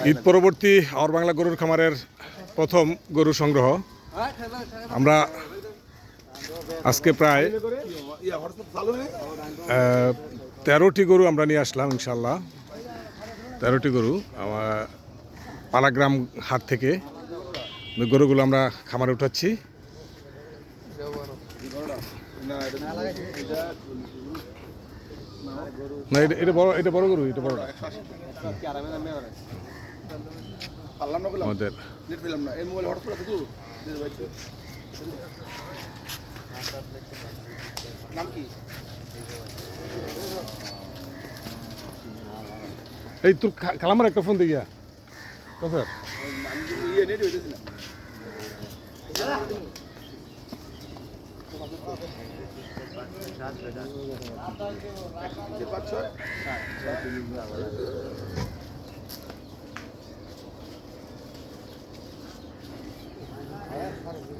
ঈদ পরবর্তী আওয়ার বাংলা গরুর খামারের প্রথম গরু সংগ্রহ। আমরা আজকে প্রায় 13টি গরু আমরা নিয়ে আসলাম ইনশাল্লাহ। 13টি গরু আমার পালাগ্রাম হাট থেকে গরুগুলো আমরা খামারে উঠাচ্ছি। না এটা বড়, এটা বড় গরু, এটা বড় আমাদের এই তোর খালামার একটা ফোন দেখিয়া স্যার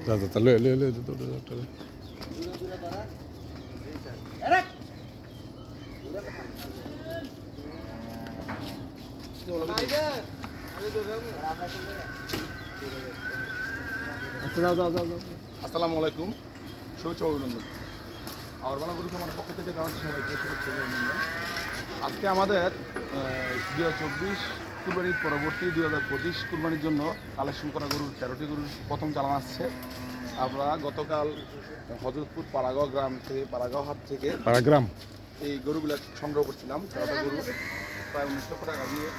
দাদা লে লে লে আসসালামু আলাইকুম, শুভেচ্ছা অভিনন্দন। আওয়ার বাংলা গরু খামারের পক্ষ থেকে জানাচ্ছি সবাইকে শুভেচ্ছা অভিনন্দন। আজকে আমাদের 2024 কুরবানির পরবর্তী 2025 কুরবানির জন্য কালেকশন করা গরুর 13টি গরুর প্রথম চালান আসছে। আমরা গতকাল হজরতপুর পাড়াগাঁও গ্রাম থেকে, পাড়াগাঁও হাট থেকে পাড়াগ্রাম এই গরুগুলো সংগ্রহ করছিলাম। 13টা গরু প্রায় 19 লক্ষ টাকা দিয়ে